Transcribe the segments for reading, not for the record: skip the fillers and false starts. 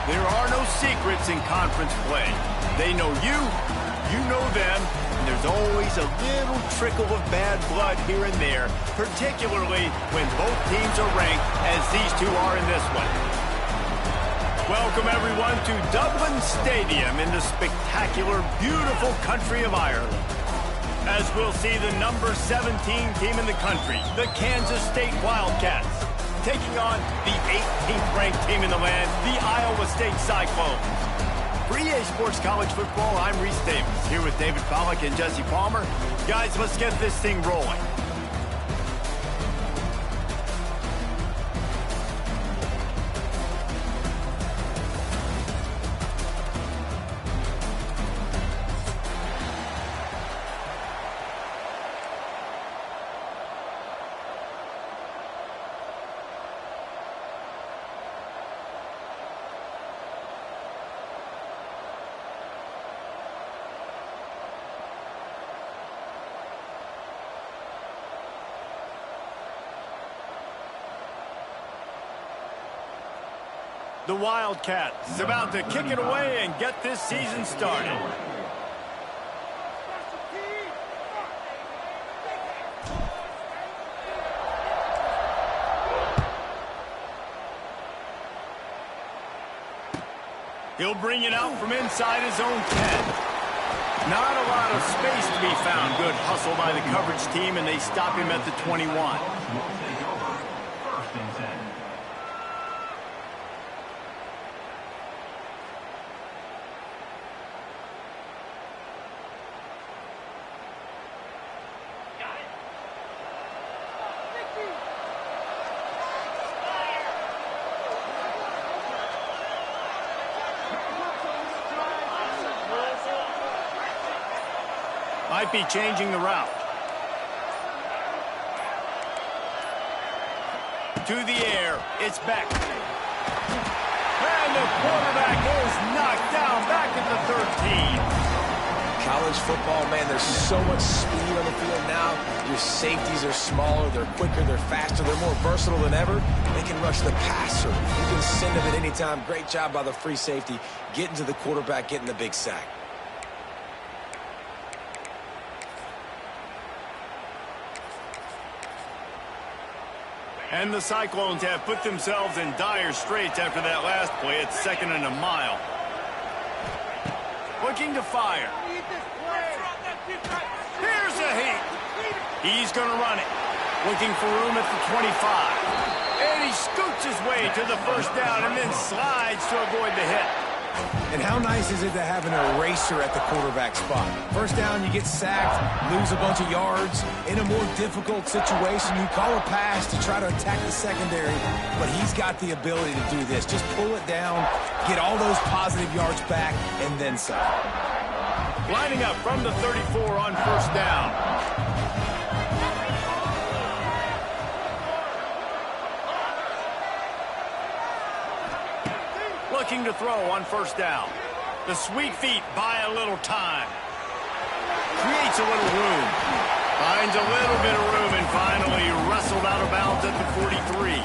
There are no secrets in conference play. They know you, you know them, and there's always a little trickle of bad blood here and there, particularly when both teams are ranked as these two are in this one. Welcome, everyone, to Dublin Stadium in the spectacular, beautiful country of Ireland. As we'll see the number 17 team in the country, the Kansas State Wildcats, taking on the 18th ranked team in the land, the Iowa State Cyclones. For EA Sports College Football, I'm Reese Davis, here with David Pollack and Jesse Palmer. Guys, let's get this thing rolling. The Wildcats about to kick it away and get this season started. He'll bring it out from inside his own 10. Not a lot of space to be found. Good hustle by the coverage team, and they stop him at the 21. Might be changing the route. To the air, it's Beck. And the quarterback is knocked down back at the 13. College football, man, there's so much speed on the field now. Your safeties are smaller, they're quicker, they're faster, they're more versatile than ever. They can rush the passer. You can send them at any time. Great job by the free safety, getting to the quarterback, getting the big sack. And the Cyclones have put themselves in dire straits after that last play. It's 2nd and a mile. Looking to fire. Here's a heat. He's going to run it. Looking for room at the 25. And he scoots his way to the first down and then slides to avoid the hit. And how nice is it to have an eraser at the quarterback spot? First down, you get sacked, lose a bunch of yards. In a more difficult situation, you call a pass to try to attack the secondary, but he's got the ability to do this. Just pull it down, get all those positive yards back, and then some. Lining up from the 34 on first down. Looking to throw on first down. The sweet feet buy a little time. Creates a little room. Finds a little bit of room and finally wrestled out of bounds at the 43.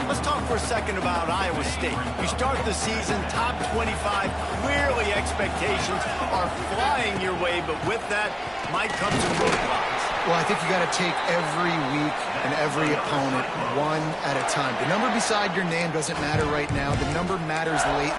Let's talk for a second about Iowa State. You start the season top 25. Clearly expectations are flying your way, but with that might come some roadblocks. Well, I think you got to take every week and every opponent one at a time. The number beside your name doesn't matter right now. The number matters late.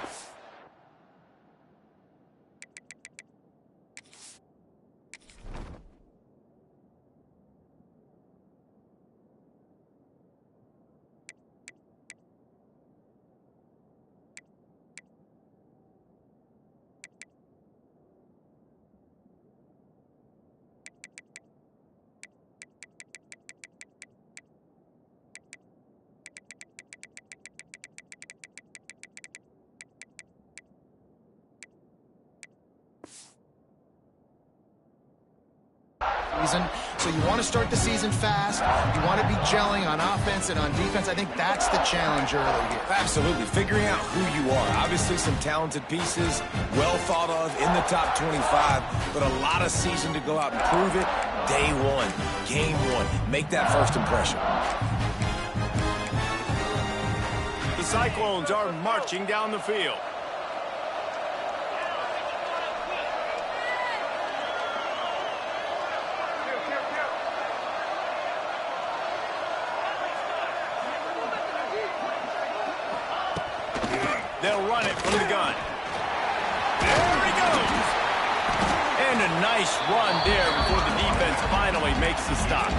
So you want to start the season fast. You want to be gelling on offense and on defense. I think that's the challenge early here. Absolutely. Figuring out who you are. Obviously some talented pieces, well thought of in the top 25, but a lot of season to go out and prove it. Day one, game one. Make that first impression. The Cyclones are marching down the field. They'll run it from the gun. There he goes. And a nice run there before the defense finally makes the stop.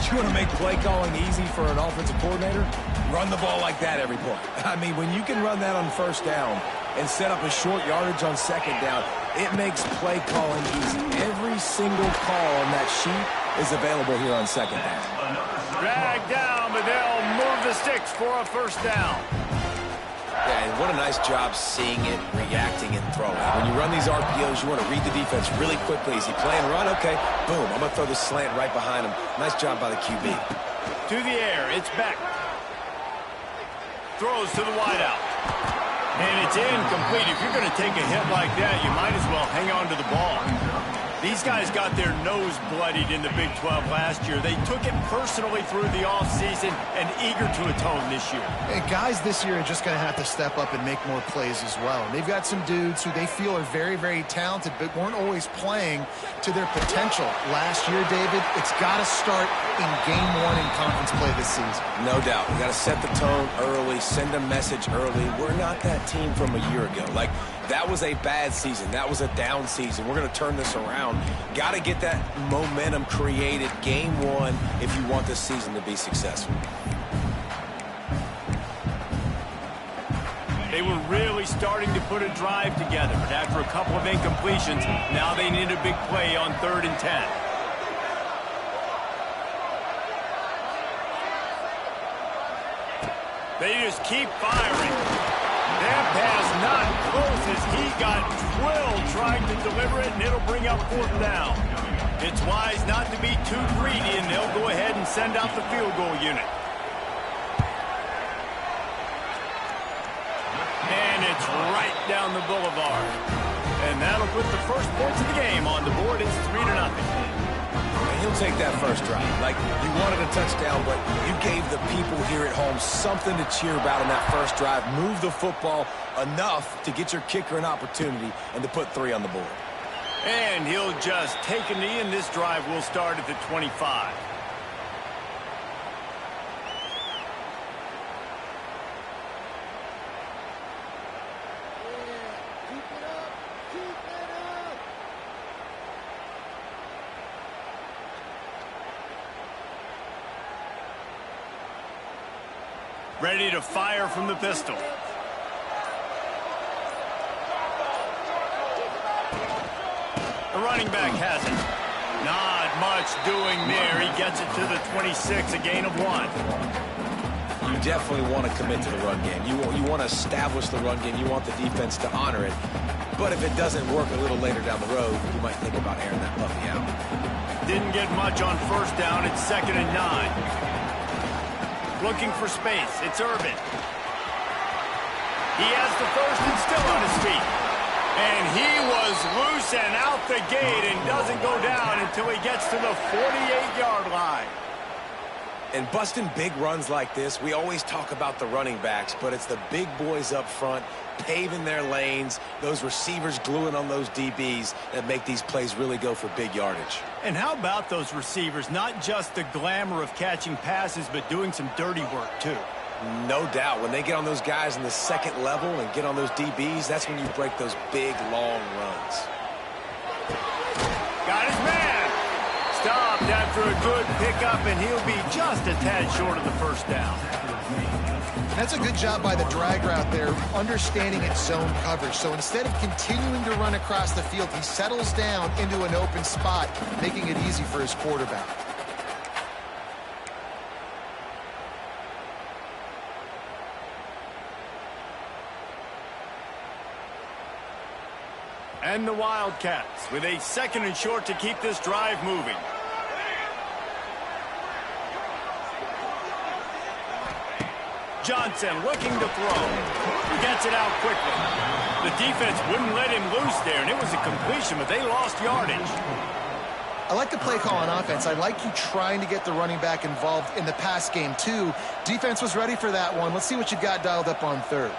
You want to make play calling easy for an offensive coordinator? Run the ball like that every play. I mean, when you can run that on first down and set up a short yardage on second down, it makes play calling easy. Every single call on that sheet is available here on second down. Dragged down, but they'll move the sticks for a first down. Yeah, and what a nice job seeing it, reacting, and throwing. When you run these RPOs, you want to read the defense really quickly. Is he playing run? Okay, boom. I'm going to throw the slant right behind him. Nice job by the QB. To the air, it's Beck. Throws to the wideout. And it's incomplete. If you're going to take a hit like that, you might as well hang on to the ball. These guys got their nose bloodied in the Big 12 last year. They took it personally through the offseason and eager to atone this year. Hey, guys this year are just going to have to step up and make more plays as well. And they've got some dudes who they feel are very, very talented but weren't always playing to their potential. Last year, David, it's got to start in game one in conference play this season. No doubt. We got to set the tone early, send a message early. We're not that team from a year ago. Like, that was a bad season. That was a down season. We're going to turn this around. Got to get that momentum created game one if you want this season to be successful. They were really starting to put a drive together, but after a couple of incompletions, now they need a big play on 3rd and 10. They just keep firing. That pass not close as he got drilled trying to deliver it, and it'll bring up 4th down. It's wise not to be too greedy, and they'll go ahead and send out the field goal unit. And it's right down the boulevard. And that'll put the first points of the game on the board. It's 3-0. And he'll take that first drive. Like, you wanted a touchdown, but you gave the people here at home something to cheer about in that first drive. Move the football enough to get your kicker an opportunity and to put 3 on the board. And he'll just take a knee, and this drive will start at the 25. Ready to fire from the pistol. The running back has it. Not much doing there. He gets it to the 26, a gain of 1. You definitely want to commit to the run game. You want to establish the run game. You want the defense to honor it. But if it doesn't work a little later down the road, you might think about airing that puppy out. Didn't get much on first down. It's 2nd and 9. Looking for space. It's Urban. He has the first and still on his feet. And he was loose and out the gate and doesn't go down until he gets to the 48-yard line. And busting big runs like this, we always talk about the running backs, but it's the big boys up front paving their lanes, those receivers gluing on those DBs that make these plays really go for big yardage. And how about those receivers? Not just the glamour of catching passes, but doing some dirty work, too. No doubt. When they get on those guys in the second level and get on those DBs, that's when you break those big, long runs. Got his man. Stopped after a good pickup, and he'll be just a tad short of the first down. That's a good job by the drag route there, understanding its zone coverage. So instead of continuing to run across the field, he settles down into an open spot, making it easy for his quarterback. And the Wildcats with a 2nd and short to keep this drive moving. Johnson looking to throw. Gets it out quickly. The defense wouldn't let him loose there, and it was a completion, but they lost yardage. I like the play call on offense. I like you trying to get the running back involved in the pass game, too. Defense was ready for that one. Let's see what you got dialed up on 3rd.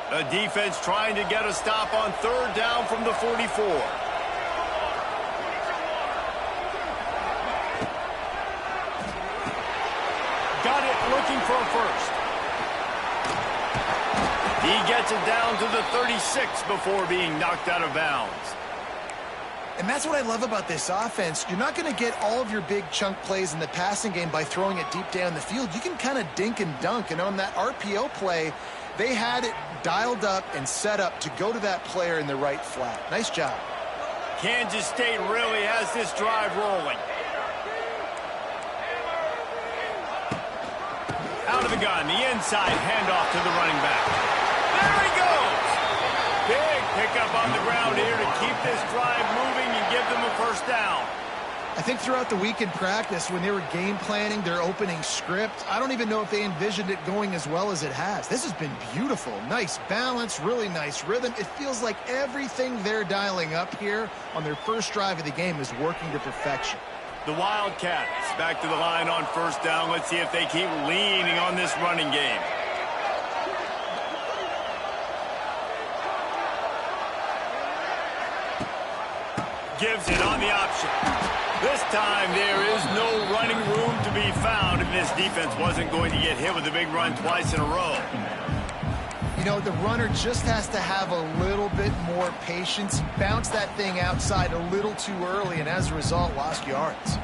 The defense trying to get a stop on 3rd down from the 44. Got it, looking for a first. He gets it down to the 36 before being knocked out of bounds. And that's what I love about this offense. You're not going to get all of your big chunk plays in the passing game by throwing it deep down the field. You can kind of dink and dunk. And on that RPO play, they had it dialed up and set up to go to that player in the right flat. Nice job. Kansas State really has this drive rolling. Out of the gun, the inside handoff to the running back. There he goes! Big pickup on the ground here to keep this drive moving and give them a first down. I think throughout the week in practice, when they were game planning their opening script, I don't even know if they envisioned it going as well as it has. This has been beautiful. Nice balance, really nice rhythm. It feels like everything they're dialing up here on their first drive of the game is working to perfection. The Wildcats back to the line on first down. Let's see if they keep leaning on this running game. Gives it on the option. This time there is no running room to be found, and this defense wasn't going to get hit with a big run twice in a row. You know, the runner just has to have a little bit more patience. He bounced that thing outside a little too early, and as a result, lost yards.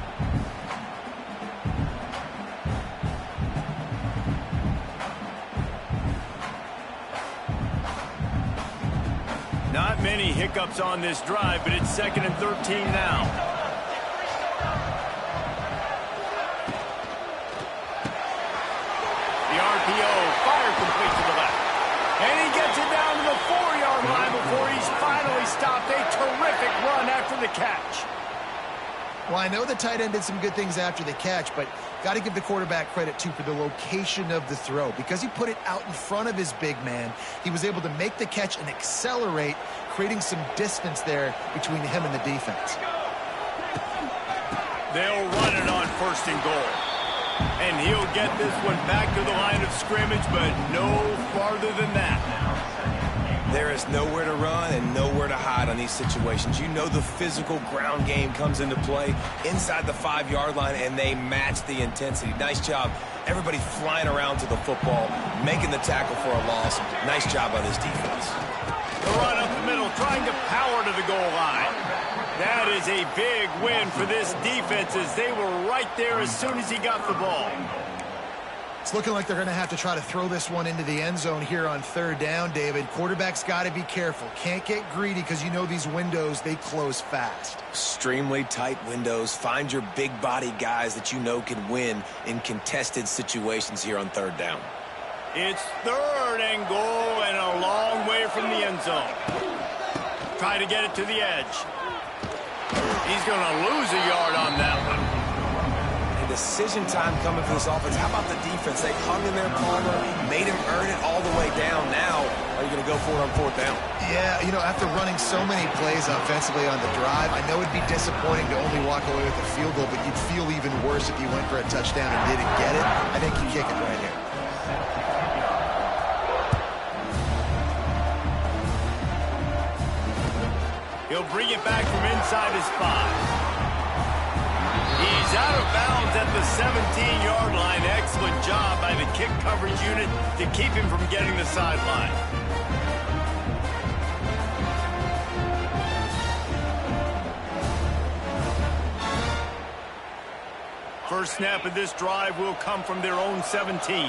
Not many hiccups on this drive, but it's 2nd and 13 now. The RPO, fire complete to the left. And he gets it down to the 4-yard line before he's finally stopped. A terrific run after the catch. Well, I know the tight end did some good things after the catch, but got to give the quarterback credit, too, for the location of the throw. Because he put it out in front of his big man, he was able to make the catch and accelerate, creating some distance there between him and the defense. They'll run it on 1st and goal. And he'll get this one back to the line of scrimmage, but no farther than that. There is nowhere to run and nowhere to hide on these situations. You know the physical ground game comes into play inside the 5-yard line, and they match the intensity. Nice job. Everybody flying around to the football, making the tackle for a loss. Nice job by this defense. The run up the middle trying to power to the goal line. That is a big win for this defense as they were right there as soon as he got the ball. It's looking like they're going to have to try to throw this one into the end zone here on third down, David. Quarterback's got to be careful. Can't get greedy because you know these windows, they close fast. Extremely tight windows. Find your big body guys that you know can win in contested situations here on third down. It's third and goal and a long way from the end zone. Try to get it to the edge. He's going to lose a yard on that one. Decision time coming for this offense. How about the defense? They hung in there, Palmer, made him earn it all the way down. Now, are you going to go for it on fourth down? Yeah, you know, after running so many plays offensively on the drive, I know it'd be disappointing to only walk away with a field goal, but you'd feel even worse if you went for a touchdown and didn't get it. I think you kick it right here. He'll bring it back from inside his 5. He's out of bounds at the 17-yard line. Excellent job by the kick coverage unit to keep him from getting the sideline. First snap of this drive will come from their own 17.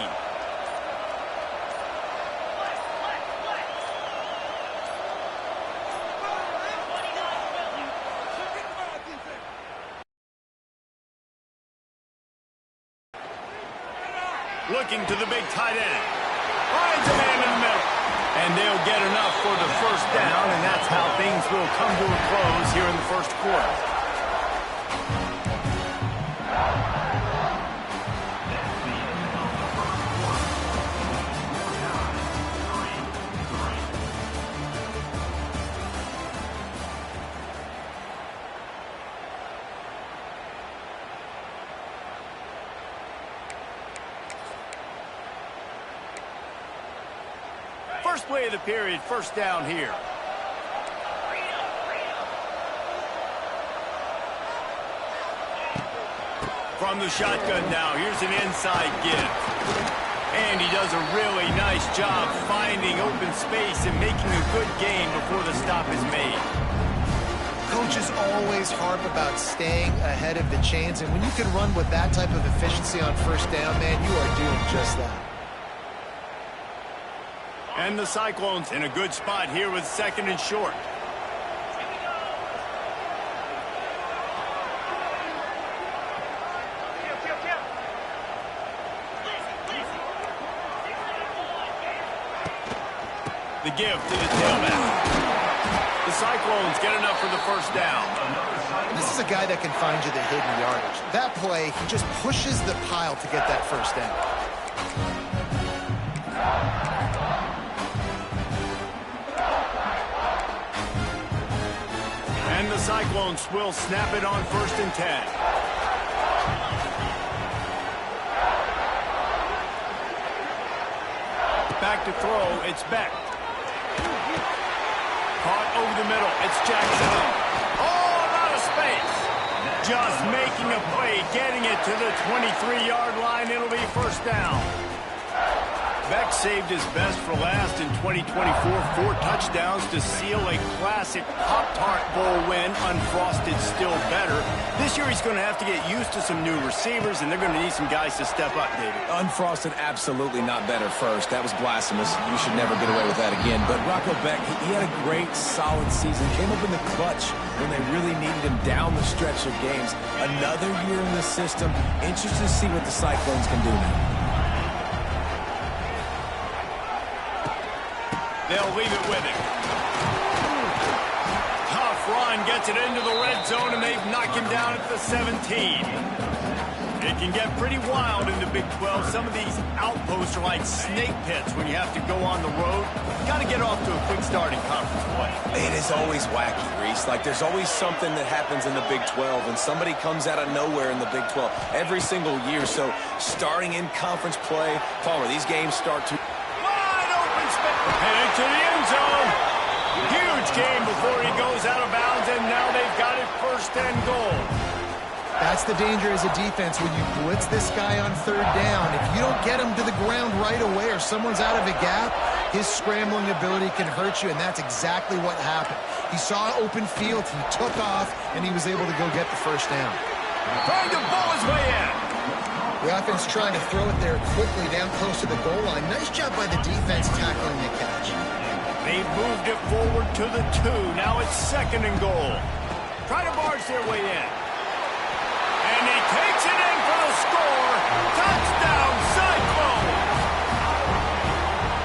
Looking to the big tight end. Finds a man in the middle. And they'll get enough for the first down, and that's how things will come to a close here in the first quarter. First play of the period, first down here. From the shotgun now, here's an inside give. And he does a really nice job finding open space and making a good gain before the stop is made. Coaches always harp about staying ahead of the chains, and when you can run with that type of efficiency on first down, man, you are doing just that. And the Cyclones in a good spot here with second and short. The give to the tailback. The Cyclones get enough for the first down. This is a guy that can find you the hidden yardage. That play, he just pushes the pile to get that first down. And the Cyclones will snap it on 1st and 10. Back to throw, it's Beck. Caught over the middle, it's Jackson. Oh, out of space. Just making a play, getting it to the 23-yard line. It'll be first down. Beck saved his best for last in 2024. 4 touchdowns to seal a classic Pop-Tart Bowl win. Unfrosted still better. This year he's going to have to get used to some new receivers, and they're going to need some guys to step up, David. Unfrosted, absolutely not better first. That was blasphemous. You should never get away with that again. But Rocco Beck, he had a great, solid season. Came up in the clutch when they really needed him down the stretch of games. Another year in the system. Interested to see what the Cyclones can do now. They'll leave it with him. Tough run, gets it into the red zone, and they've knocked him down at the 17. It can get pretty wild in the Big 12. Some of these outposts are like snake pits when you have to go on the road. Got to get off to a quick start in conference play. It is always wacky, Reese. Like, there's always something that happens in the Big 12, and somebody comes out of nowhere in the Big 12 every single year. So, starting in conference play, Palmer, these games start to... Headed to the end zone. Huge game before he goes out of bounds, and now they've got it first and goal. That's the danger as a defense when you blitz this guy on third down. If you don't get him to the ground right away or someone's out of a gap, His scrambling ability can hurt you, and that's exactly what happened. He saw open field, he took off, and he was able to go get the first down. Trying to ball his way in. The offense trying to throw it there quickly down close to the goal line. Nice job by the defense tackling the catch. They moved it forward to the 2. Now it's 2nd and goal. Try to barge their way in. And he takes it in for the score. Touchdown, Cyclones!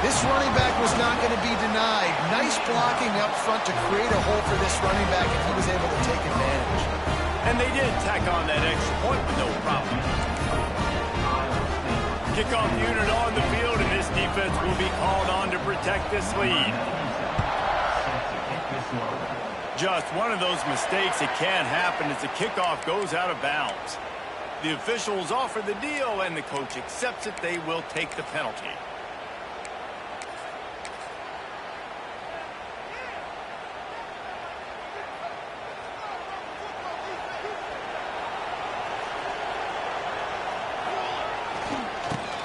This running back was not going to be denied. Nice blocking up front to create a hole for this running back, and he was able to take advantage. And they did tack on that extra point with no problem. Kickoff unit on the field, and this defense will be called on to protect this lead. Just one of those mistakes that can happen as the kickoff goes out of bounds. The officials offer the deal, and the coach accepts it. They will take the penalty.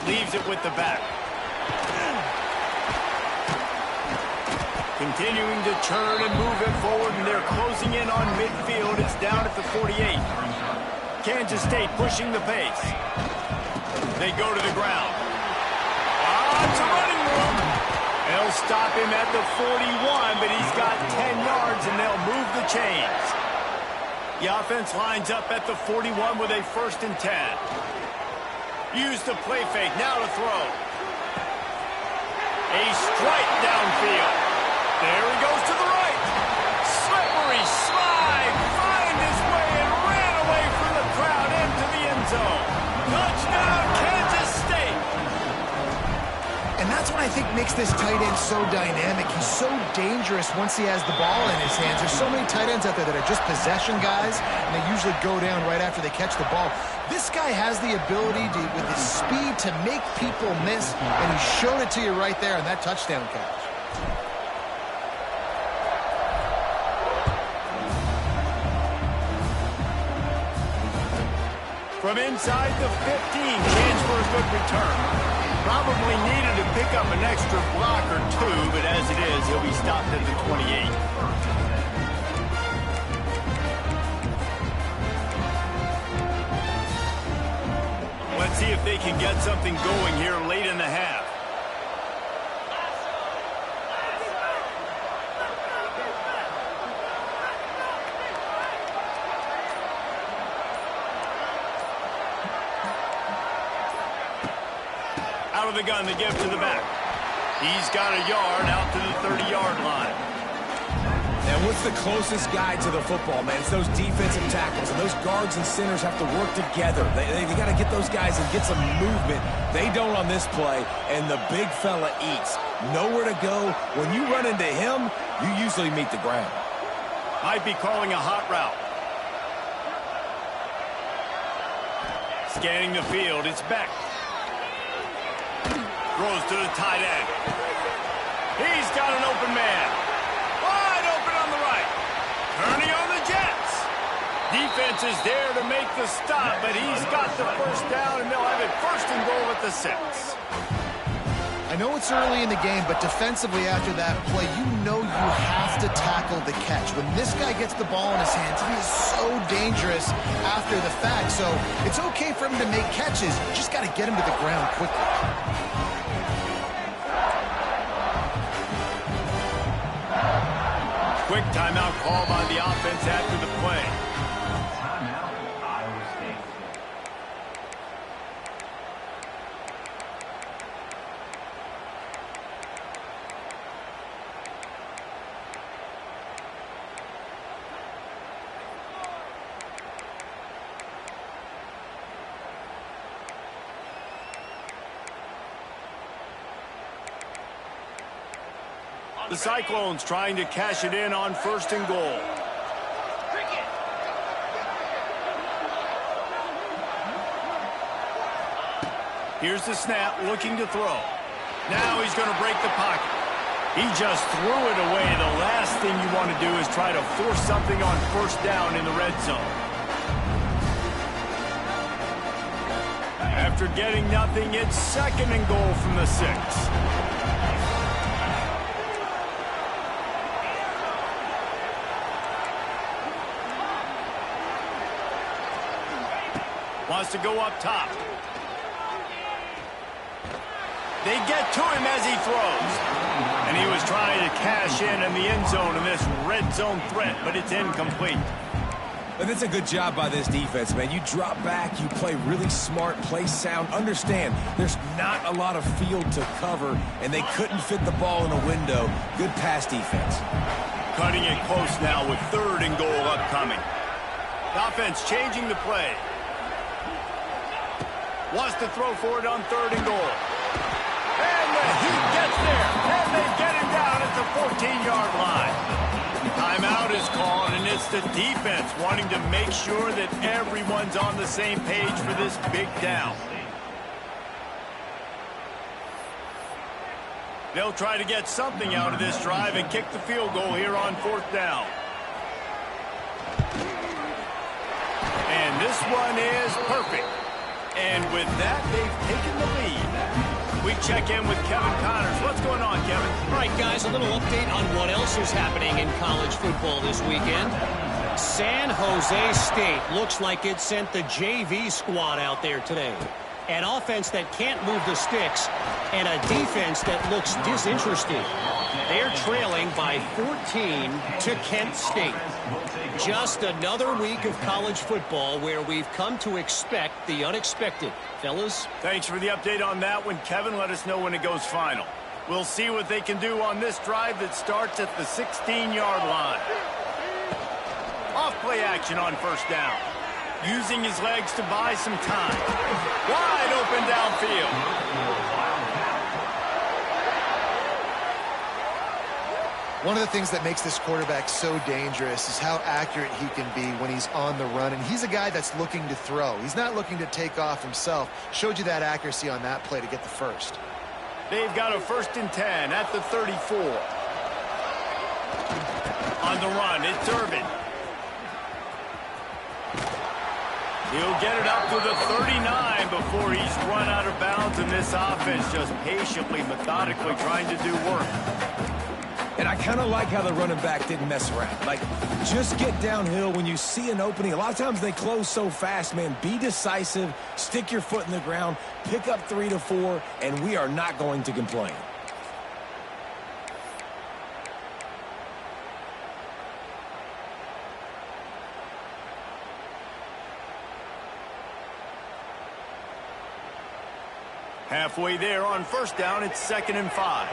Leaves it with the back. Continuing to turn and move it forward, and they're closing in on midfield. It's down at the 48. Kansas State pushing the pace. They go to the ground. It's a running room. They'll stop him at the 41, but he's got 10 yards, and they'll move the chains. The offense lines up at the 41 with a 1st and 10. Use the play fake, now to throw. A strike downfield. There he goes to the right. Slippery slide, find his way and ran away from the crowd into the end zone. Touchdown, Kansas State. And that's what I think makes this tight end so dynamic. He's so dangerous once he has the ball in his hands. There's so many tight ends out there that are just possession guys, and they usually go down right after they catch the ball. This guy has the ability to, with his speed, to make people miss, and he showed it to you right there on that touchdown catch. From inside the 15, chance for a good return. Probably needed to pick up an extra block or 2, but as it is, he'll be stopped at the 28. Let's see if they can get something going here late in the half. Out of the gun, they give to the back. He's got a yard out to the 30-yard line. And what's the closest guy to the football, man? It's those defensive tackles, and those guards and centers have to work together. They got to get those guys and get some movement. They don't on this play, and the big fella eats. Nowhere to go. When you run into him, you usually meet the ground. Might be calling a hot route. Scanning the field, it's Beck. Throws to the tight end. He's got an open man. Wide open on the right. Turning on the Jets. Defense is there to make the stop, but he's got the first down, and they'll have it 1st and goal at the 6. I know it's early in the game, but defensively after that play, you know you have to tackle the catch. When this guy gets the ball in his hands, he is so dangerous after the fact. So it's okay for him to make catches. You just got to get him to the ground quickly. Quick timeout call by the offense after the play. Timeout, Iowa State. The Cyclones trying to cash it in on 1st and goal. Here's the snap, looking to throw. Now he's going to break the pocket. He just threw it away. The last thing you want to do is try to force something on 1st down in the red zone. After getting nothing, it's 2nd and goal from the 6. Wants to go up top. They get to him as he throws. And he was trying to cash in the end zone in this red zone threat, but it's incomplete. But it's a good job by this defense, man. You drop back, you play really smart, play sound. Understand, there's not a lot of field to cover, and they couldn't fit the ball in a window. Good pass defense. Cutting it close now with 3rd and goal upcoming. The offense changing the play. Wants to throw for it on 3rd and goal. And the Heat gets there. And they get him down at the 14-yard line. Timeout is called, and it's the defense wanting to make sure that everyone's on the same page for this big down. They'll try to get something out of this drive and kick the field goal here on 4th down. And this one is perfect. And with that, they've taken the lead. We check in with Kevin Connors. What's going on, Kevin? All right, guys, a little update on what else is happening in college football this weekend. San Jose State looks like it sent the JV squad out there today. An offense that can't move the sticks and a defense that looks disinterested. They're trailing by 14 to Kent State. Just another week of college football where we've come to expect the unexpected. Fellas? Thanks for the update on that one, Kevin. Let us know when it goes final. We'll see what they can do on this drive that starts at the 16-yard line. Off play action on 1st down. Using his legs to buy some time. Wide open downfield. One of the things that makes this quarterback so dangerous is how accurate he can be when he's on the run. And he's a guy that's looking to throw. He's not looking to take off himself. Showed you that accuracy on that play to get the first. They've got a 1st and 10 at the 34. On the run, it's Irvin. He'll get it up to the 39 before he's run out of bounds, and this offense just patiently, methodically trying to do work. And I kind of like how the running back didn't mess around. Like, just get downhill when you see an opening. A lot of times they close so fast, man. Be decisive, stick your foot in the ground, pick up 3 to 4, and we are not going to complain. Halfway there on 1st down, it's 2nd and 5.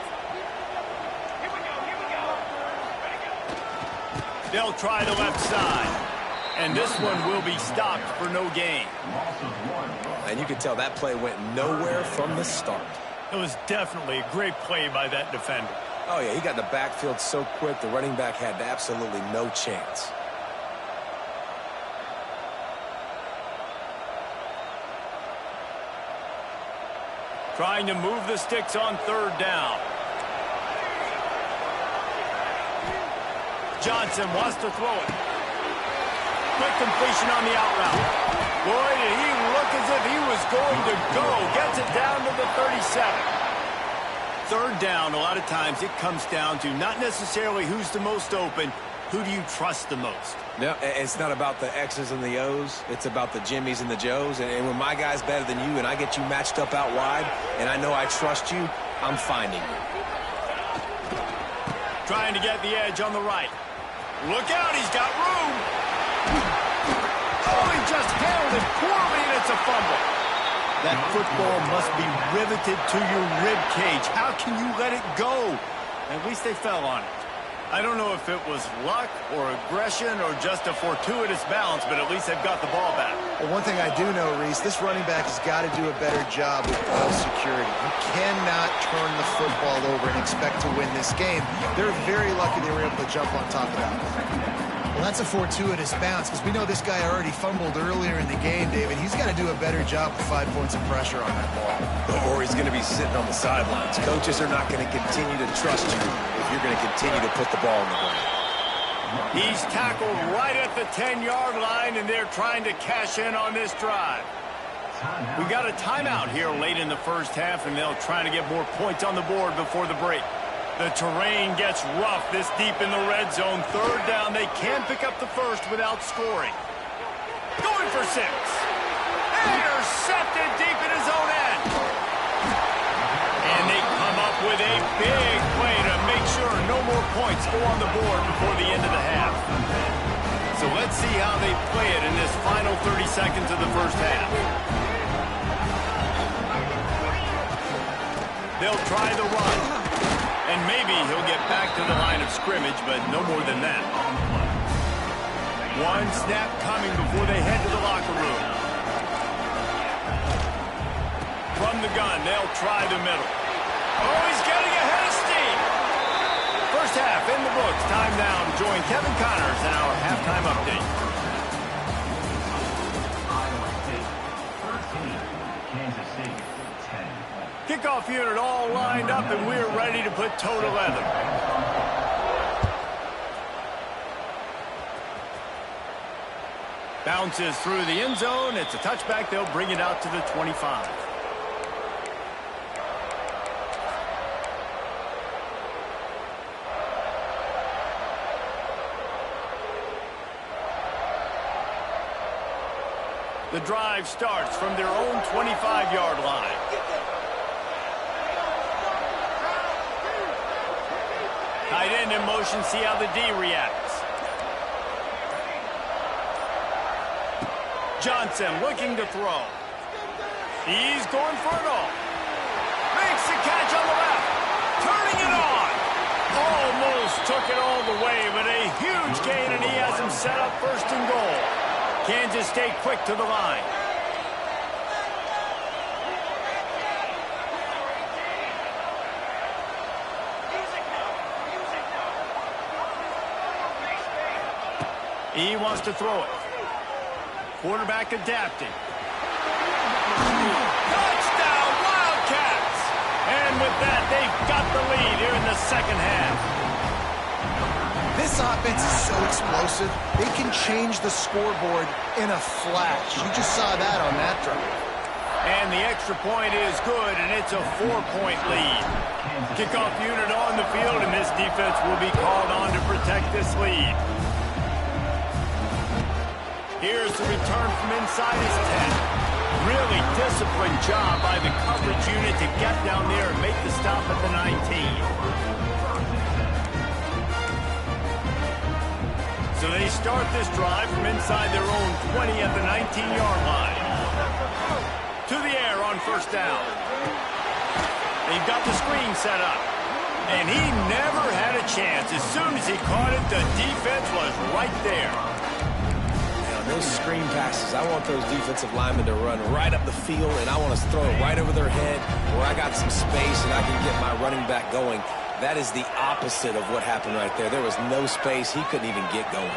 They'll try the left side. And this one will be stopped for no gain. And you can tell that play went nowhere from the start. It was definitely a great play by that defender. Oh, yeah, he got in the backfield so quick, the running back had absolutely no chance. Trying to move the sticks on 3rd down. Johnson wants to throw it. Quick completion on the out route. Boy, did he look as if he was going to go. Gets it down to the 37. 3rd down, a lot of times it comes down to not necessarily who's the most open, who do you trust the most? No, it's not about the X's and the O's. It's about the Jimmies and the Joes. And when my guy's better than you and I get you matched up out wide and I know I trust you, I'm finding you. Trying to get the edge on the right. Look out, he's got room. Oh, he just handled it poorly, and it's a fumble. That football must be riveted to your rib cage. How can you let it go? At least they fell on it. I don't know if it was luck or aggression or just a fortuitous bounce, but at least they've got the ball back. Well, one thing I do know, Reese, this running back has got to do a better job with ball security. You cannot turn the football over and expect to win this game. They're very lucky they were able to jump on top of that. Well, that's a fortuitous bounce because we know this guy already fumbled earlier in the game, David. He's got to do a better job with 5 points of pressure on that ball. Or he's going to be sitting on the sidelines. Coaches are not going to continue to trust you if you're going to continue to put the ball in the ground. He's tackled right at the 10-yard line, and they're trying to cash in on this drive. We got a timeout here late in the 1st half, and they'll try to get more points on the board before the break. The terrain gets rough this deep in the red zone. 3rd down, they can pick up the first without scoring. Going for 6. Intercepted deep in his own end. And they come up with a big play to make sure no more points go on the board before the end of the half. So let's see how they play it in this final 30 seconds of the first half. They'll try the run. And maybe he'll get back to the line of scrimmage, but no more than that. One snap coming before they head to the locker room. From the gun, they'll try the middle. Oh, he's getting ahead of steam. First half in the books. Time now to join Kevin Connors in our halftime update. Iowa State 13, Kansas State 10. Kickoff unit all lined up, and we're ready to put toe to leather. Bounces through the end zone. It's a touchback. They'll bring it out to the 25. The drive starts from their own 25-yard line. Tight end in motion, see how the D reacts. Johnson looking to throw. He's going for it all. Makes the catch on the left. Turning it on. Almost took it all the way, but a huge gain, and he has him set up first and goal. Kansas State quick to the line. He wants to throw it. Quarterback adapting. Touchdown, Wildcats! And with that, they've got the lead here in the second half. This offense is so explosive, they can change the scoreboard in a flash. You just saw that on that drive. And the extra point is good, and it's a 4-point lead. Kickoff unit on the field, and this defense will be called on to protect this lead. Here's the return from inside his 10. Really disciplined job by the coverage unit to get down there and make the stop at the 19. So they start this drive from inside their own 20 at the 19-yard line. To the air on first down. They've got the screen set up. And he never had a chance. As soon as he caught it, the defense was right there. Those screen passes, I want those defensive linemen to run right up the field, and I want to throw it right over their head where I got some space and I can get my running back going. That is the opposite of what happened right there. There was no space. He couldn't even get going.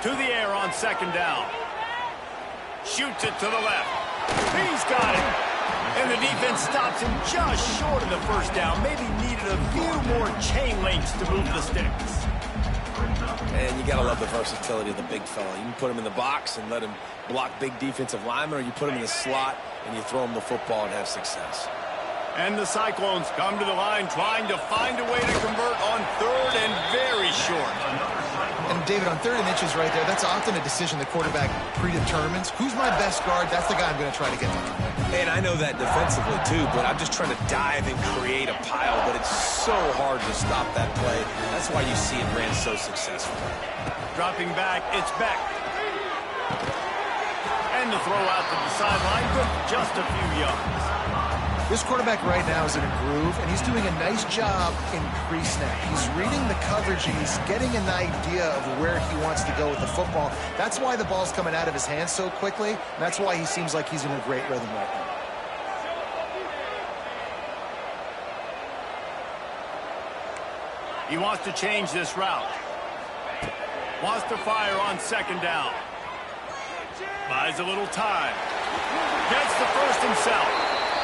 To the air on second down. Shoots it to the left. He's got it. And the defense stops him just short of the first down. Maybe needed a few more chain links to move the sticks. And you got to love the versatility of the big fella. You can put him in the box and let him block big defensive linemen, or you put him in the slot and you throw him the football and have success. And the Cyclones come to the line trying to find a way to convert on third and very short. And David, on 3rd and inches right there, that's often a decision the quarterback predetermines. Who's my best guard? That's the guy I'm going to try to get to. And I know that defensively too, but I'm just trying to dive and create a pile, but it's so hard to stop that play. That's why you see it ran so successfully. Dropping back, it's Beck. And the throw out to the sideline, good for just a few yards. This quarterback right now is in a groove, and he's doing a nice job in pre-snap. He's reading the coverage, and he's getting an idea of where he wants to go with the football. That's why the ball's coming out of his hands so quickly, and that's why he seems like he's in a great rhythm right now. He wants to change this route. Wants to fire on second down. Buys a little time. Gets the first himself.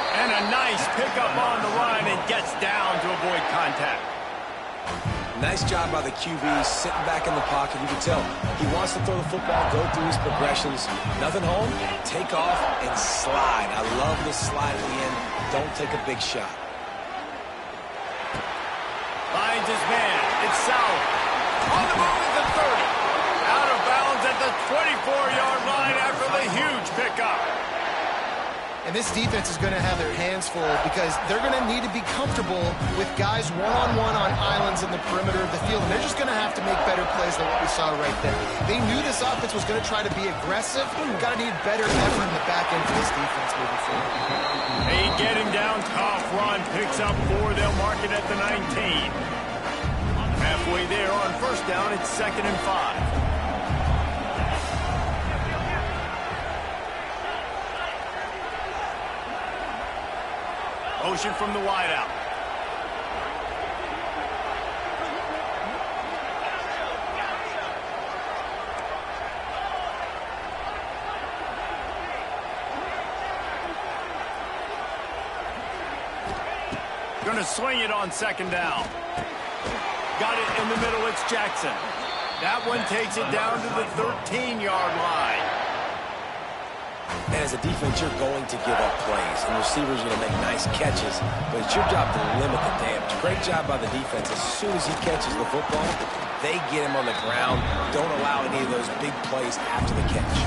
And a nice pickup on the run and gets down to avoid contact. Nice job by the QB, sitting back in the pocket. You can tell he wants to throw the football, go through his progressions. Nothing home, take off, and slide. I love the slide at the end. Don't take a big shot. Finds his man. It's Sauer. On the move at the 30. Out of 24-yard line after the huge pickup. And this defense is going to have their hands full because they're going to need to be comfortable with guys one-on-one on islands in the perimeter of the field. And they're just going to have to make better plays than what we saw right there. They knew this offense was going to try to be aggressive. Got to need better effort in the back end for this defense moving forward. They get him down, tough run, picks up 4. They'll mark it at the 19. Halfway there on first down, it's 2nd and 5. Motion from the wideout. Going to swing it on 2nd down. Got it in the middle. It's Jackson. That one takes it down to the 13-yard line. And as a defense, you're going to give up plays, and receivers are going to make nice catches, but it's your job to limit the damage. Great job by the defense. As soon as he catches the football, they get him on the ground. Don't allow any of those big plays after the catch.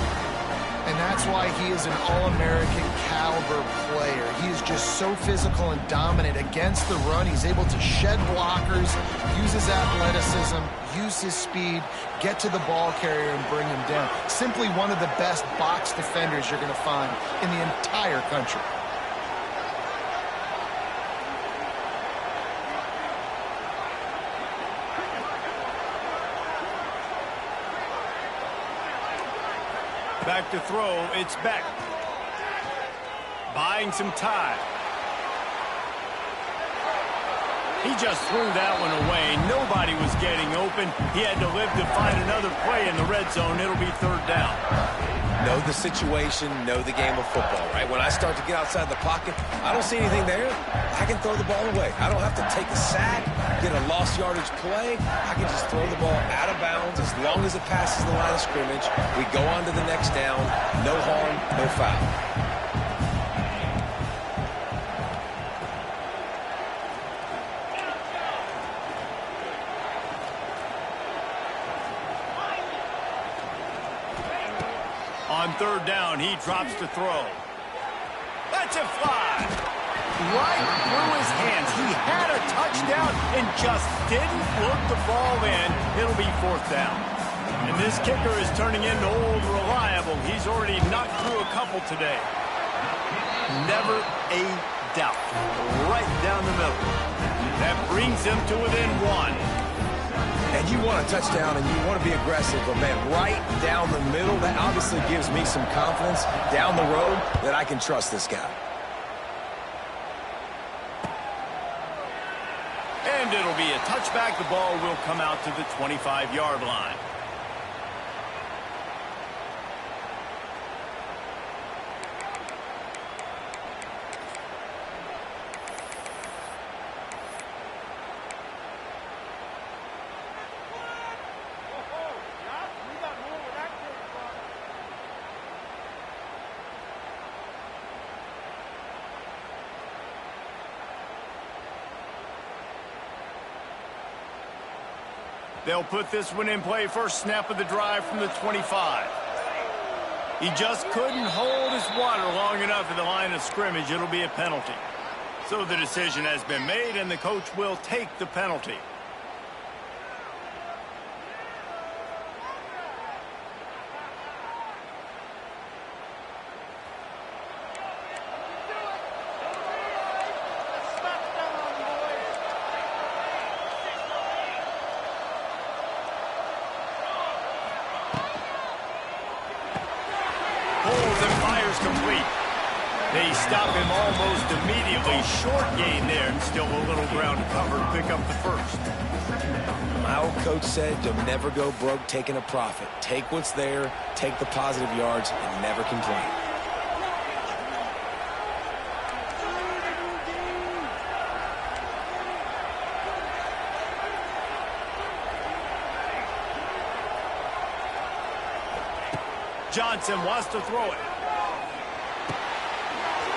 And that's why he is an All-American caliber player. He is just so physical and dominant against the run. He's able to shed blockers, use his athleticism, use his speed, get to the ball carrier and bring him down. Simply one of the best box defenders you're going to find in the entire country. Back to throw, it's Beck. Buying some time. He just threw that one away. Nobody was getting open. He had to live to find another play in the red zone. It'll be 3rd down. Know the situation, know the game of football, right? When I start to get outside the pocket, I don't see anything there. I can throw the ball away. I don't have to take a sack, get a lost yardage play. I can just throw the ball out of bounds as long as it passes the line of scrimmage. We go on to the next down. No harm, no foul. On 3rd down, he drops to throw. That's a fly. Right through his hands. He had a touchdown and just didn't look the ball in. It'll be 4th down. And this kicker is turning into old reliable. He's already knocked through a couple today. Never a doubt. Right down the middle. That brings him to within 1. And you want a touchdown and you want to be aggressive, but man, right down the middle, that obviously gives me some confidence down the road that I can trust this guy. And it'll be a touchback. The ball will come out to the 25-yard line. They'll put this one in play. First snap of the drive from the 25. He just couldn't hold his water long enough at the line of scrimmage. It'll be a penalty. So the decision has been made, and the coach will take the penalty. Complete. They stop him almost immediately. Short gain there, and still a little ground to cover to pick up the first. My old coach said you'll never go broke taking a profit. Take what's there, take the positive yards, and never complain. Johnson wants to throw it.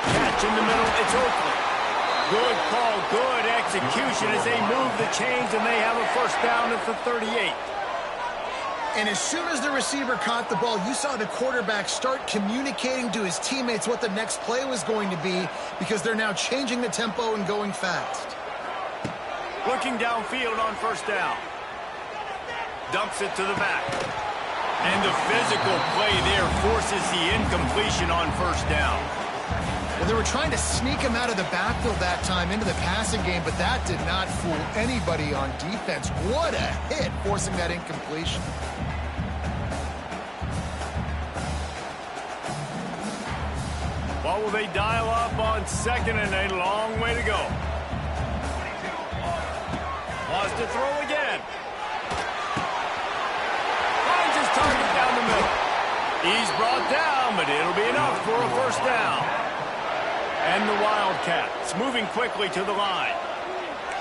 Catch in the middle, it's Oakland. Good call, good execution as they move the chains, and they have a first down at the 38. And as soon as the receiver caught the ball, you saw the quarterback start communicating to his teammates what the next play was going to be because they're now changing the tempo and going fast. Looking downfield on first down. Dumps it to the back. And the physical play there forces the incompletion on first down. Well, they were trying to sneak him out of the backfield that time into the passing game, but that did not fool anybody on defense. What a hit, forcing that incompletion. What will they dial up on second and a long way to go? Wants to throw again. Finds his target down the middle. He's brought down, but it'll be enough for a first down. And the Wildcats moving quickly to the line.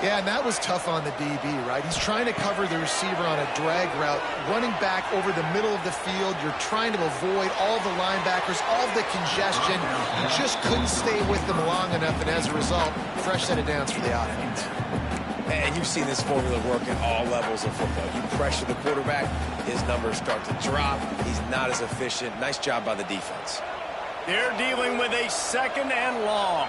Yeah, and that was tough on the DB, right? He's trying to cover the receiver on a drag route, running back over the middle of the field. You're trying to avoid all the linebackers, all the congestion. You just couldn't stay with them long enough, and as a result, fresh set of downs for the offense. And you've seen this formula work at all levels of football. You pressure the quarterback, his numbers start to drop. He's not as efficient. Nice job by the defense. They're dealing with a second and long.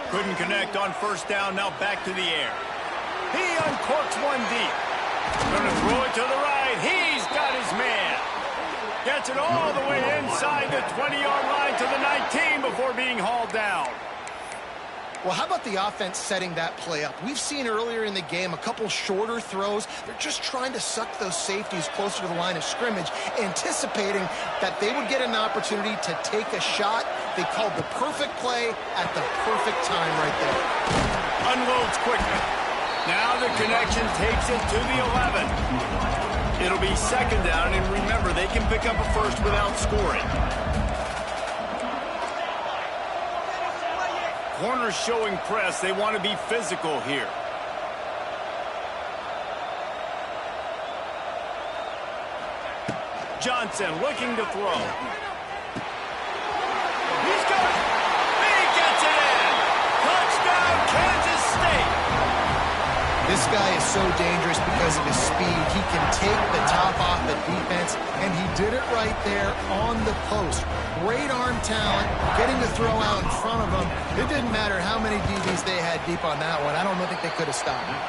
Couldn't connect on first down, now back to the air. He uncorks one deep. Gonna throw it to the right. He's got his man. Gets it all the way inside the 20-yard line to the 19 before being hauled down. Well, how about the offense setting that play up? We've seen earlier in the game a couple shorter throws. They're just trying to suck those safeties closer to the line of scrimmage, anticipating that they would get an opportunity to take a shot. They called the perfect play at the perfect time right there. Unloads quickly. Now the connection takes it to the 11. It'll be second down, and remember, they can pick up a first without scoring. Corners showing press. They want to be physical here. Johnson looking to throw. He's got it. He gets it in. Touchdown, Kansas State. This guy is so dangerous because of his speed. He can take the top off the defense, and he did it right there on the post. Great arm talent, getting the throw out in front of him. It didn't matter how many DBs they had deep on that one. I don't think they could have stopped him.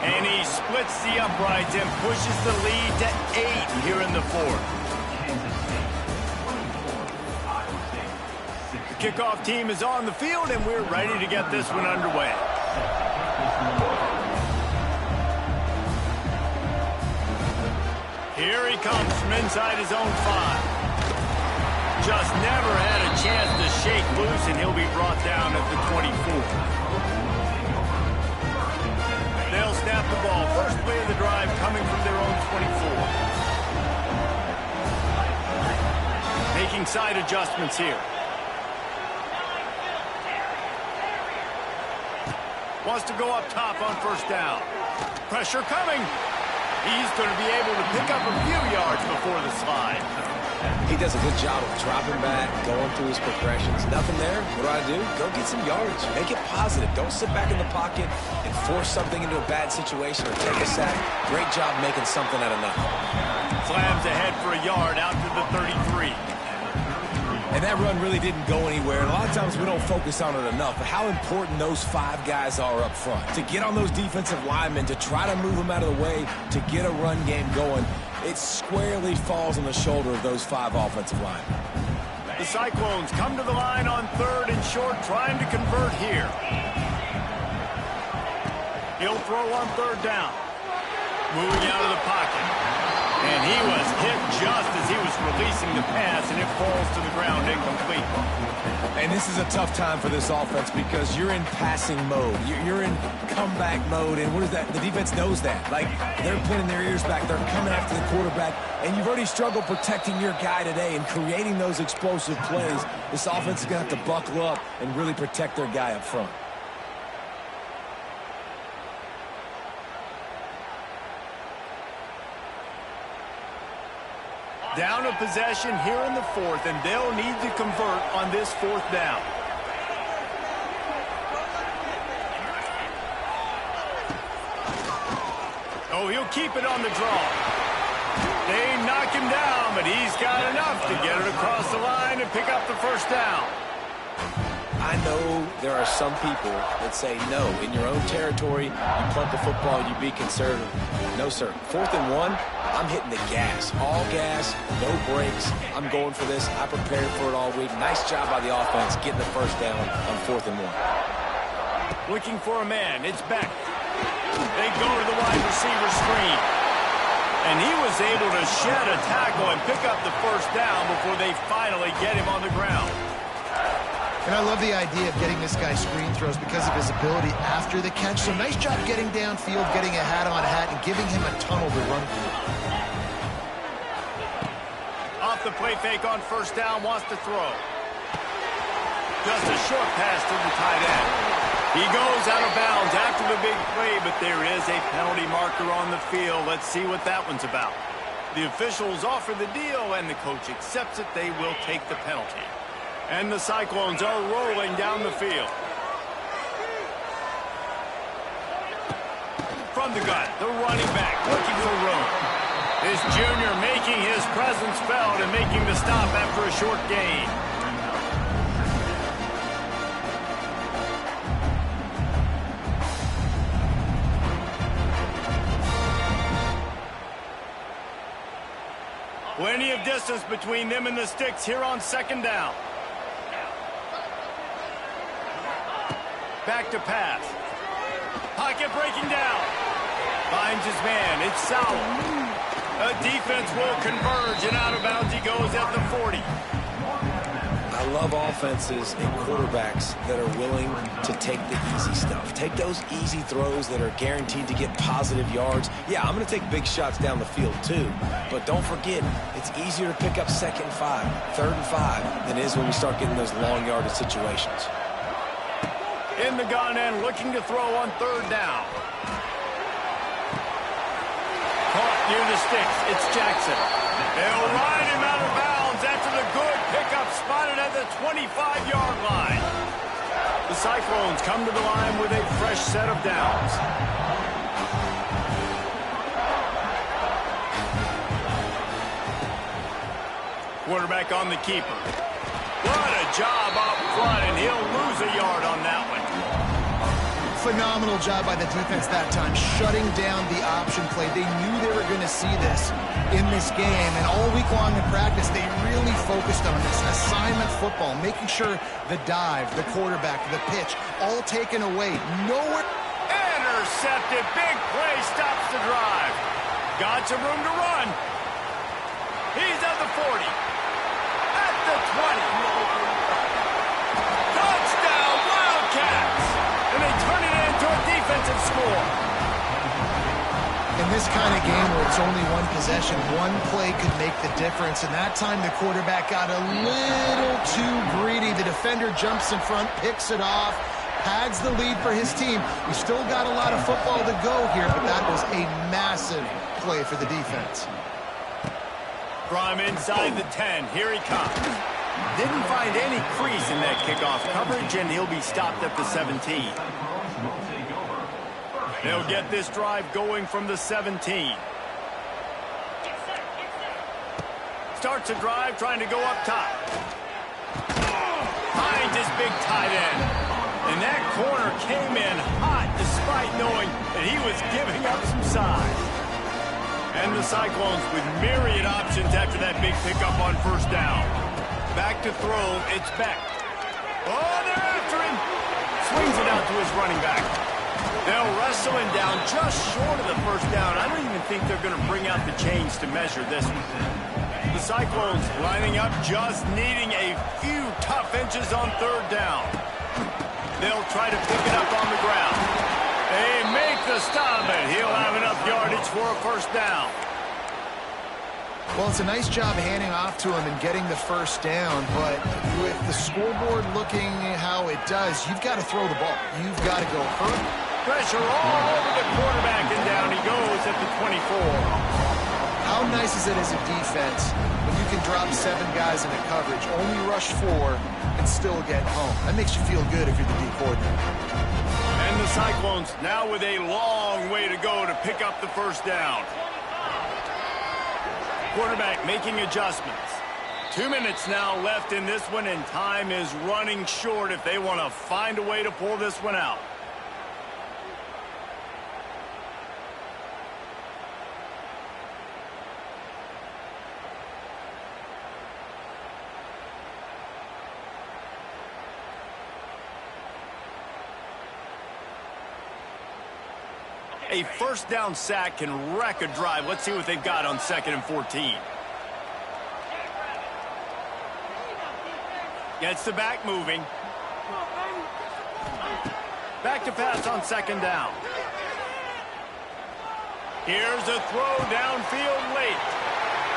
And he splits the uprights and pushes the lead to 8 here in the fourth. The kickoff team is on the field, and we're ready to get this one underway. Here he comes from inside his own 5. Just never had a chance to shake loose, and he'll be brought down at the 24. They'll snap the ball. First play of the drive coming from their own 24. Making side adjustments here. Wants to go up top on first down. Pressure coming. He's going to be able to pick up a few yards before the slide. He does a good job of dropping back, going through his progressions. Nothing there. What do? Go get some yardage. Make it positive. Don't sit back in the pocket and force something into a bad situation or take a sack. Great job making something out of nothing. Slams ahead for a yard out to the 33. And that run really didn't go anywhere. And a lot of times we don't focus on it enough. But how important those 5 guys are up front. To get on those defensive linemen, to try to move them out of the way, to get a run game going. It squarely falls on the shoulder of those 5 offensive linemen. The Cyclones come to the line on 3rd and short, trying to convert here. He'll throw on 3rd down. Moving out of the pocket. And he was hit just as he was releasing the pass, and it falls to the ground incomplete. And this is a tough time for this offense because you're in passing mode. You're in comeback mode, and what is that? The defense knows that. Like, they're pinning their ears back. They're coming after the quarterback, and you've already struggled protecting your guy today and creating those explosive plays. This offense is going to have to buckle up and really protect their guy up front. Down a possession here in the fourth, and they'll need to convert on this fourth down. Oh, he'll keep it on the draw. They knock him down, but he's got enough to get it across the line and pick up the first down. I know there are some people that say, no, in your own territory, you punt the football, you be conservative. No, sir. 4th and 1, I'm hitting the gas. All gas, no brakes. I'm going for this. I prepared for it all week. Nice job by the offense getting the first down on 4th and 1. Looking for a man. It's Beck. They go to the wide receiver screen. And he was able to shed a tackle and pick up the first down before they finally get him on the ground. And I love the idea of getting this guy screen throws because of his ability after the catch. So nice job getting downfield, getting a hat-on-hat, and giving him a tunnel to run through. Off the play fake on first down, wants to throw. Just a short pass to the tight end. He goes out of bounds after the big play, but there is a penalty marker on the field. Let's see what that one's about. The officials offer the deal, and the coach accepts it. They will take the penalty. And the Cyclones are rolling down the field. From the gun, the running back looking for room. This junior making his presence felt and making the stop after a short gain. Plenty of distance between them and the sticks here on second down. Back to pass. Pocket breaking down. Finds his man. It's Sauer. A defense will converge, and out of bounds he goes at the 40. I love offenses and quarterbacks that are willing to take the easy stuff. Take those easy throws that are guaranteed to get positive yards. Yeah, I'm going to take big shots down the field too. But don't forget, it's easier to pick up 2nd and 5, 3rd and 5 than it is when we start getting those long yardage situations. In the gun and looking to throw on 3rd down. Caught near the sticks. It's Jackson. They'll ride him out of bounds after the good pickup spotted at the 25-yard line. The Cyclones come to the line with a fresh set of downs. Quarterback on the keeper. What a job up front, and he'll lose a yard on that one. Phenomenal job by the defense that time, shutting down the option play. They knew they were going to see this in this game, and all week long in practice, they really focused on this assignment football, making sure the dive, the quarterback, the pitch, all taken away. Nowhere. Intercepted. Big play stops the drive. Got some room to run. He's at the 40. At the 20. Touchdown, Wildcats. And they turn it into a defensive score. In this kind of game where it's only one possession, one play could make the difference. And that time the quarterback got a little too greedy. The defender jumps in front, picks it off, pads the lead for his team. We still got a lot of football to go here, but that was a massive play for the defense. From inside the 10, here he comes. Didn't find any crease in that kickoff coverage, and he'll be stopped at the 17. They'll get this drive going from the 17. Starts a drive trying to go up top. Finds his big tight end. And that corner came in hot despite knowing that he was giving up some size. And the Cyclones with myriad options after that big pickup on first down. Back to throw, it's Beck. Oh, they're after him. Swings it out to his running back. They'll wrestle him down just short of the first down. I don't even think they're going to bring out the chains to measure this one. The Cyclones lining up, just needing a few tough inches on 3rd down. They'll try to pick it up on the ground. They make the stop, and he'll have enough yardage for a first down. Well, it's a nice job handing off to him and getting the first down, but with the scoreboard looking how it does, you've got to throw the ball. You've got to go hurt. Pressure all over the quarterback, and down he goes at the 24. How nice is it as a defense can drop 7 guys into coverage, only rush 4, and still get home. That makes you feel good if you're the D coordinator. And the Cyclones now with a long way to go to pick up the first down. Quarterback making adjustments. 2 minutes now left in this one, and time is running short if they want to find a way to pull this one out. A first down sack can wreck a drive. Let's see what they've got on 2nd and 14. Gets the back moving. Back to pass on 2nd down. Here's a throw downfield late.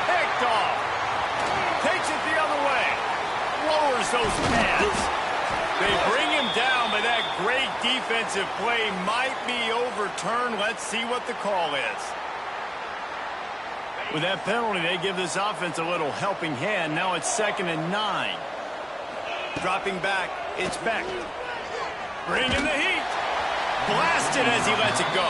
Picked off. Takes it the other way. Lowers those pads. They bring him down, but that great defensive play might be overturned. Let's see what the call is. With that penalty, they give this offense a little helping hand. Now it's 2nd and 9. Dropping back, it's Beck. Bringing the heat. Blasted as he lets it go.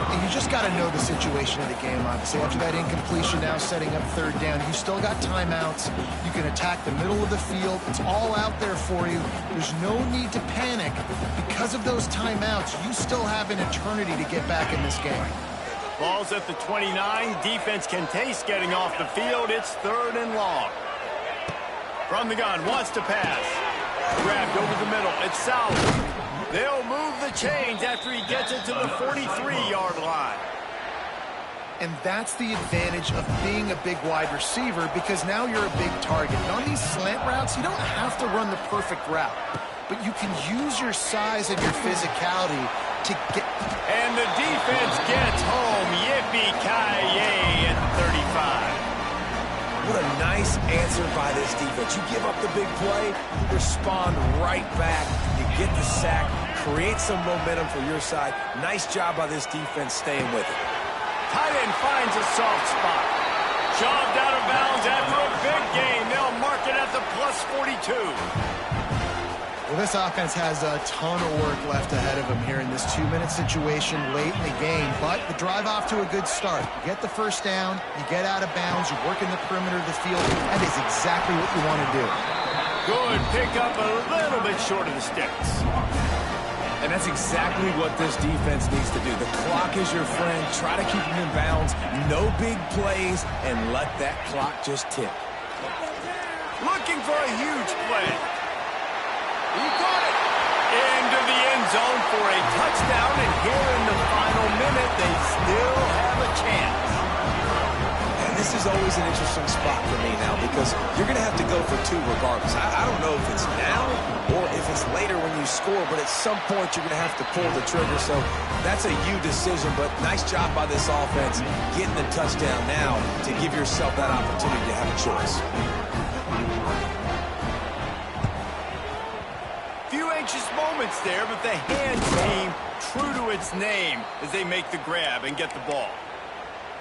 And you just got to know the situation of the game, obviously. After that incompletion, now setting up 3rd down. You still got timeouts. You can attack the middle of the field. It's all out there for you. There's no need to panic. Because of those timeouts, you still have an eternity to get back in this game. Ball's at the 29. Defense can taste getting off the field. It's 3rd and long. From the gun, wants to pass. Grabbed over the middle. It's Sauer. They'll move the chains after he gets it to the 43-yard line. And that's the advantage of being a big wide receiver, because now you're a big target. And on these slant routes, you don't have to run the perfect route, but you can use your size and your physicality to get... And the defense gets home. Yippee-ki-yay at 35. What a nice answer by this defense. You give up the big play, you respond right back. You get the sack, create some momentum for your side. Nice job by this defense staying with it. Tight end finds a soft spot. Shoved out of bounds after a big gain. They'll mark it at the plus 42. Well, this offense has a ton of work left ahead of them here in this 2-minute situation late in the game, but the drive off to a good start. You get the first down, you get out of bounds, you work in the perimeter of the field. That is exactly what you want to do. Good pickup, a little bit short of the sticks. And that's exactly what this defense needs to do. The clock is your friend. Try to keep them in bounds. No big plays, and let that clock just tick. Looking for a huge play. He got it into the end zone for a touchdown, and here in the final minute, they still have a chance. And this is always an interesting spot for me now, because you're going to have to go for 2 regardless. I don't know if it's now or if it's later when you score, but at some point you're going to have to pull the trigger. So that's a you decision, but nice job by this offense getting the touchdown now to give yourself that opportunity to have a choice. Moments there, but the hands team true to its name as they make the grab and get the ball.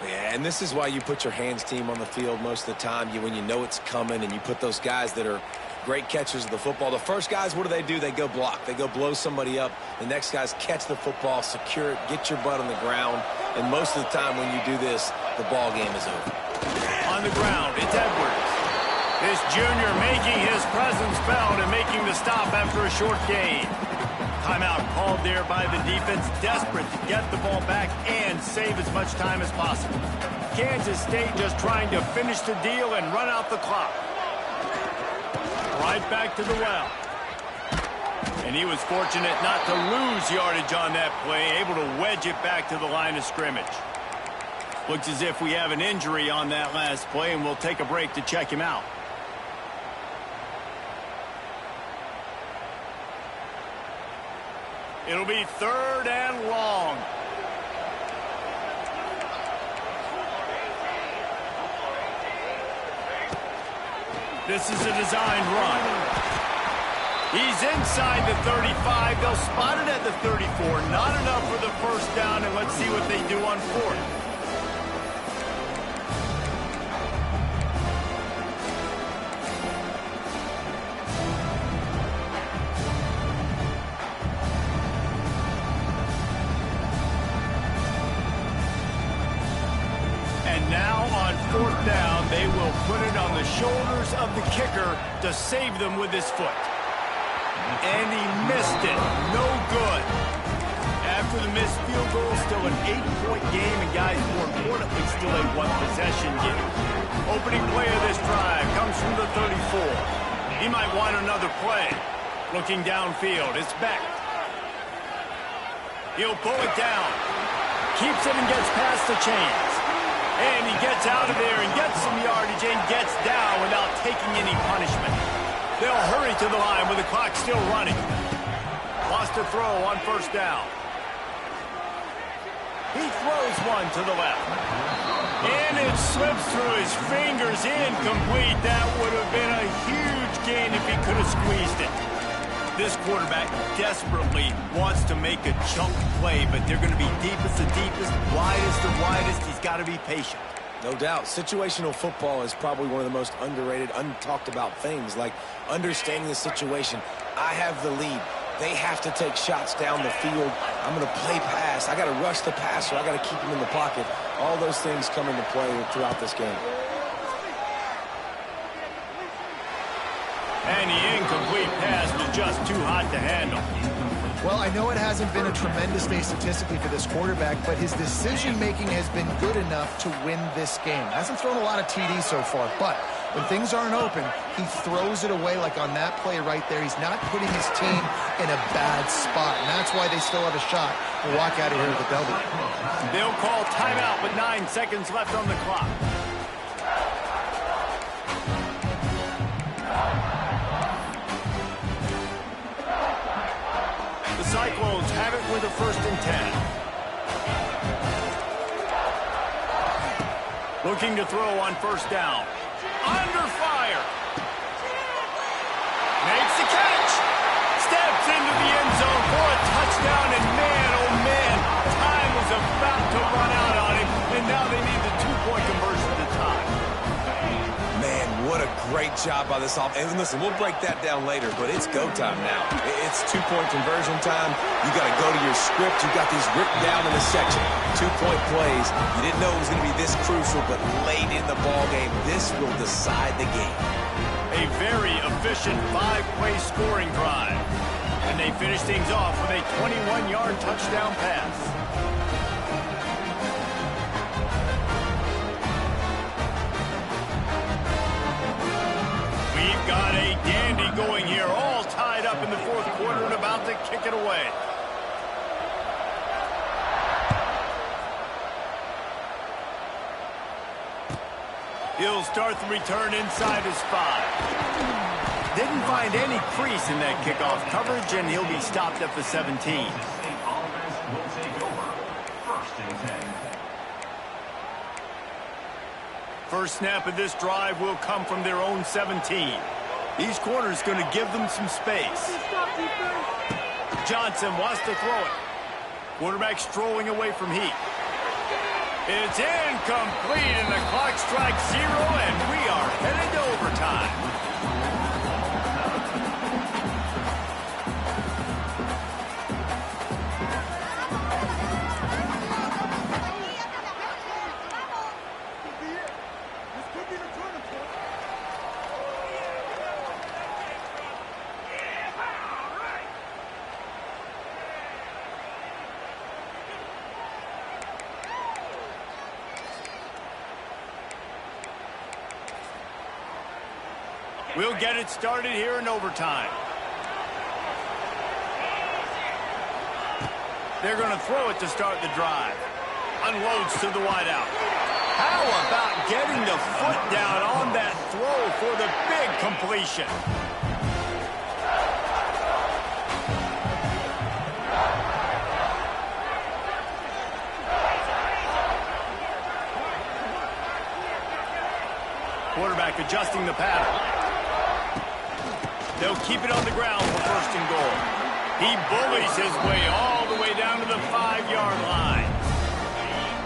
Yeah, and this is why you put your hands team on the field most of the time. When you know it's coming, and you put those guys that are great catchers of the football. The first guys, what do? They go block. They go blow somebody up. The next guys catch the football, secure it, get your butt on the ground. And most of the time when you do this, the ball game is over. On the ground, it's Edwards. This junior making his presence felt and making the stop after a short gain. Timeout called there by the defense, desperate to get the ball back and save as much time as possible. Kansas State just trying to finish the deal and run out the clock. Right back to the well. And he was fortunate not to lose yardage on that play, able to wedge it back to the line of scrimmage. Looks as if we have an injury on that last play, and we'll take a break to check him out. It'll be 3rd and long. This is a designed run. He's inside the 35. They'll spot it at the 34. Not enough for the first down, and let's see what they do on 4th. the shoulders of the kicker to save them with his foot. And he missed it. No good. After the missed field goal, still an 8-point game, and guys, more importantly, still a one-possession game. Opening play of this drive comes from the 34. He might want another play. Looking downfield, it's Beck. He'll pull it down. Keeps it and gets past the chains. And he gets out of there and gets some yardage and gets down without taking any punishment. They'll hurry to the line with the clock still running. Lost a throw on first down. He throws one to the left. And it slips through his fingers, incomplete. That would have been a huge gain if he could have squeezed it. This quarterback desperately wants to make a chunk play, but they're going to be deepest to deepest, widest to widest. He's got to be patient. No doubt. Situational football is probably one of the most underrated, untalked about things, like understanding the situation. I have the lead. They have to take shots down the field. I'm going to play pass. I got to rush the passer. I got to keep him in the pocket. All those things come into play throughout this game. And the incomplete pass was just too hot to handle. Well, I know it hasn't been a tremendous day statistically for this quarterback, but his decision-making has been good enough to win this game. Hasn't thrown a lot of TDs so far, but when things aren't open, he throws it away like on that play right there. He's not putting his team in a bad spot, and that's why they still have a shot to walk out of here with a W. They'll call timeout with 9 seconds left on the clock. The Cyclones have it with a 1st and 10. Looking to throw on first down. Under fire. Makes the catch. Steps into the end zone for a touchdown, and man, oh man, time was about to run out on him, and now they need the 2-point conversion to tie. Man, what a great job by this offense. And listen, we'll break that down later, but it's go time now. It's 2-point conversion time. You got to go to your script. You got these written down in the section. 2-point plays. You didn't know it was going to be this crucial, but late in the ball game, this will decide the game. A very efficient 5-play scoring drive. And they finish things off with a 21-yard touchdown pass. We've got a dandy going here, all tied up in the 4th quarter and about to kick it away. He'll start the return inside his 5. Didn't find any crease in that kickoff coverage, and he'll be stopped at the 17. State offense will take over. 1st and 10. First snap of this drive will come from their own 17. These corners going to give them some space. Johnson wants to throw it. Quarterback strolling away from Heat. It's incomplete, and the clock strikes 0, and we are headed to overtime. We'll get it started here in overtime. They're going to throw it to start the drive. Unloads to the wideout. How about getting the foot down on that throw for the big completion? Quarterback adjusting the pattern. They'll keep it on the ground for 1st and goal. He bullies his way all the way down to the 5-yard line.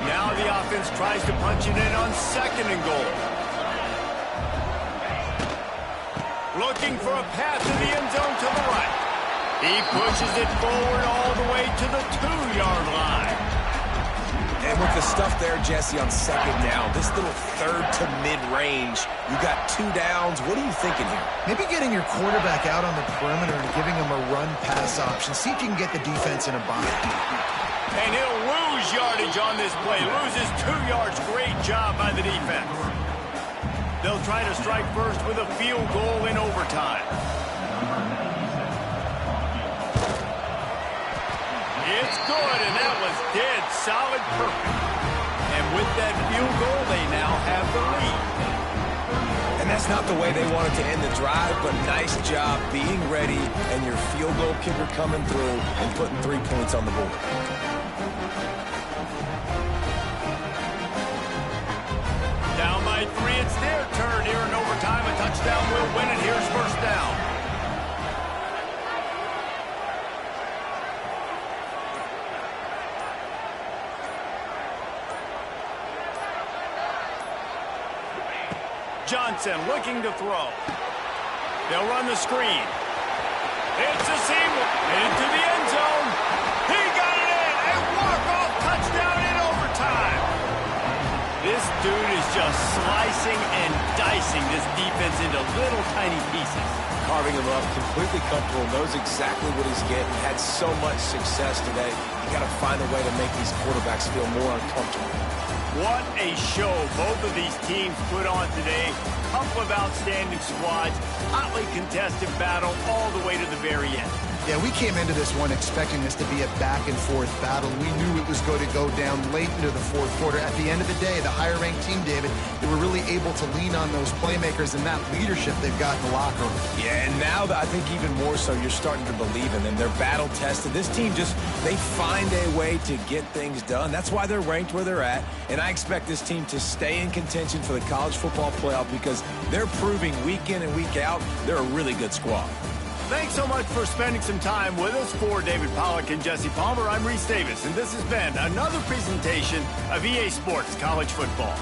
Now the offense tries to punch it in on 2nd and goal. Looking for a pass to the end zone to the right. He pushes it forward all the way to the 2-yard line. And And with the stuff there, Jesse, on second down, this little third to mid-range, you got 2 downs. What are you thinking here? Maybe getting your quarterback out on the perimeter and giving him a run-pass option. See if you can get the defense in a bind. And he'll lose yardage on this play. Loses 2 yards. Great job by the defense. They'll try to strike first with a field goal in overtime. It's good, and that was dead solid perfect. And with that field goal, they now have the lead. And that's not the way they wanted to end the drive, but nice job being ready and your field goal kicker coming through and putting 3 points on the board. Down by 3, it's their turn here in overtime. A touchdown will win it. Here's first down. Johnson looking to throw. They'll run the screen. It's a seam into the end zone. He got it in. A walk-off touchdown in overtime. This dude is just slicing and dicing this defense into little tiny pieces. Carving him up, completely comfortable, knows exactly what he's getting, had so much success today. You got to find a way to make these quarterbacks feel more uncomfortable. What a show both of these teams put on today. Couple of outstanding squads, hotly contested battle all the way to the very end. Yeah, we came into this one expecting this to be a back-and-forth battle. We knew it was going to go down late into the fourth quarter. At the end of the day, the higher-ranked team, David, they were really able to lean on those playmakers and that leadership they've got in the locker room. Yeah, and now I think even more so, you're starting to believe in them. They're battle-tested. This team they find a way to get things done. That's why they're ranked where they're at. And I expect this team to stay in contention for the college football playoff because they're proving week in and week out they're a really good squad. Thanks so much for spending some time with us. For David Pollack and Jesse Palmer, I'm Reese Davis, and this has been another presentation of EA Sports College Football.